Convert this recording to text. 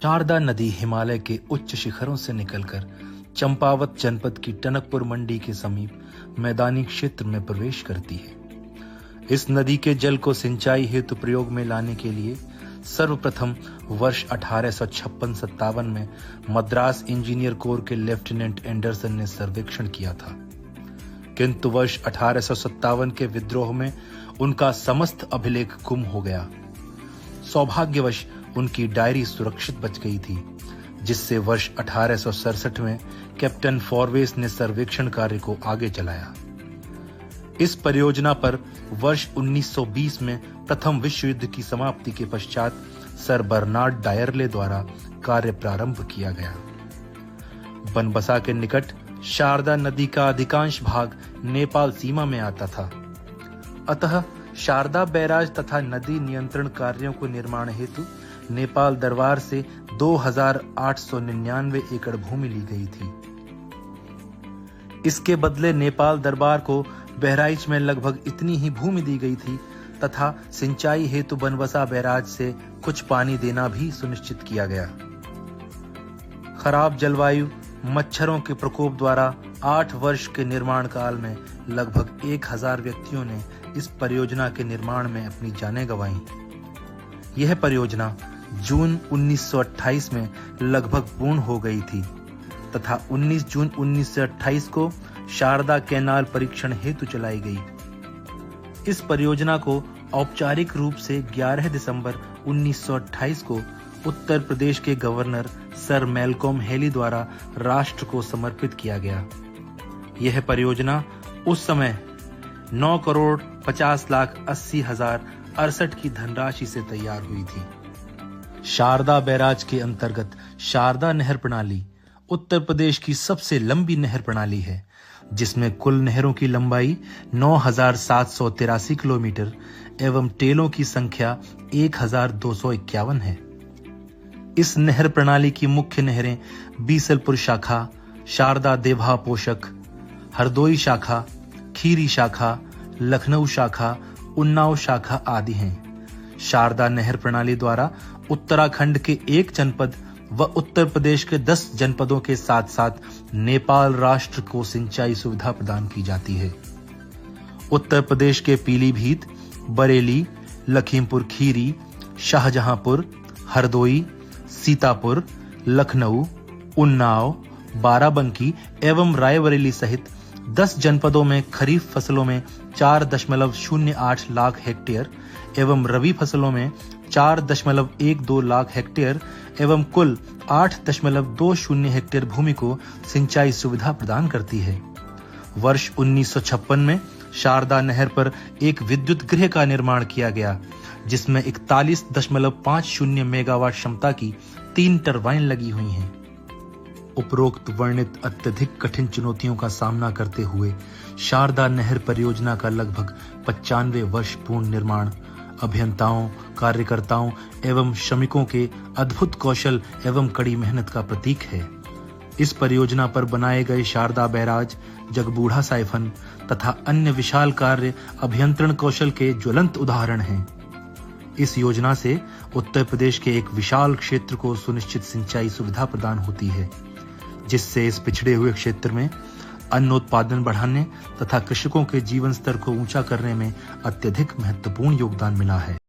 शारदा नदी हिमालय के उच्च शिखरों से निकलकर चंपावत जनपद की टनकपुर मंडी के समीप मैदानी क्षेत्र में प्रवेश करती है। इस नदी के जल को सिंचाई हेतु प्रयोग में लाने के लिए सर्वप्रथम वर्ष 1856-57 में मद्रास इंजीनियर कोर के लेफ्टिनेंट एंडरसन ने सर्वेक्षण किया था, किंतु वर्ष 1857 के विद्रोह में उनका समस्त अभिलेख गुम हो गया। सौभाग्यवश उनकी डायरी सुरक्षित बच गई थी, जिससे वर्ष 1867 में कैप्टन फॉरवेस ने सर्वेक्षण कार्य को आगे चलाया। इस परियोजना पर वर्ष 1920 में प्रथम विश्व युद्ध की समाप्ति के पश्चात सर बर्नार्ड डायरले द्वारा कार्य प्रारंभ किया गया। बनबसा के निकट शारदा नदी का अधिकांश भाग नेपाल सीमा में आता था, अतः शारदा बैराज तथा नदी नियंत्रण कार्यों को निर्माण हेतु नेपाल दरबार से 2899 एकड़ भूमि ली गई थी। इसके बदले नेपाल दरबार को बहराइच में लगभग इतनी ही भूमि दी गई थी तथा सिंचाई हेतु बनबसा बैराज से कुछ पानी देना भी सुनिश्चित किया गया। खराब जलवायु, मच्छरों के प्रकोप द्वारा 8 वर्ष के निर्माण काल में लगभग 1000 व्यक्तियों ने इस परियोजना के निर्माण में अपनी जानें गंवाई। यह परियोजना जून 1928 में लगभग पूर्ण हो गई थी तथा 19 जून 1928 को शारदा कैनाल परीक्षण हेतु चलाई गई। इस परियोजना को औपचारिक रूप से 11 दिसंबर 1928 को उत्तर प्रदेश के गवर्नर सर मैल्कॉम हेली द्वारा राष्ट्र को समर्पित किया गया। यह परियोजना उस समय 9,50,80,068 की धनराशि से तैयार हुई थी। शारदा बैराज के अंतर्गत शारदा नहर प्रणाली उत्तर प्रदेश की सबसे लंबी नहर प्रणाली है, जिसमें कुल नहरों की लंबाई 9,783 किलोमीटर एवं टेलों की संख्या 1,251 है। इस नहर प्रणाली की मुख्य नहरें बीसलपुर शाखा, शारदा देभा पोषक, हरदोई शाखा, खीरी शाखा, लखनऊ शाखा, उन्नाव शाखा आदि हैं। शारदा नहर प्रणाली द्वारा उत्तराखंड के 1 जनपद व उत्तर प्रदेश के 10 जनपदों के साथ साथ नेपाल राष्ट्र को सिंचाई सुविधा प्रदान की जाती है। उत्तर प्रदेश के पीलीभीत, बरेली, लखीमपुर खीरी, शाहजहांपुर, हरदोई, सीतापुर, लखनऊ, उन्नाव, बाराबंकी एवं रायबरेली सहित 10 जनपदों में खरीफ फसलों में 4.08 लाख हेक्टेयर एवं रबी फसलों में 4.12 लाख हेक्टेयर एवं कुल 8.20 हेक्टेयर भूमि को सिंचाई सुविधा प्रदान करती है। वर्ष 1956 में शारदा नहर पर एक विद्युत गृह का निर्माण किया गया, जिसमें 41.50 मेगावाट क्षमता की 3 टरबाइन लगी हुई हैं। उपरोक्त वर्णित अत्यधिक कठिन चुनौतियों का सामना करते हुए शारदा नहर परियोजना का लगभग 95 वर्ष पूर्ण निर्माण अभियंताओं, कार्यकर्ताओं एवं श्रमिकों के अद्भुत कौशल एवं कड़ी मेहनत का प्रतीक है। इस परियोजना पर बनाए गए शारदा बैराज, जगबूढ़ा साइफन तथा अन्य विशाल कार्य अभियंत्रण कौशल के ज्वलंत उदाहरण हैं। इस योजना से उत्तर प्रदेश के एक विशाल क्षेत्र को सुनिश्चित सिंचाई सुविधा प्रदान होती है, जिससे इस पिछड़े हुए क्षेत्र में अन्न उत्पादन बढ़ाने तथा कृषकों के जीवन स्तर को ऊंचा करने में अत्यधिक महत्वपूर्ण योगदान मिला है।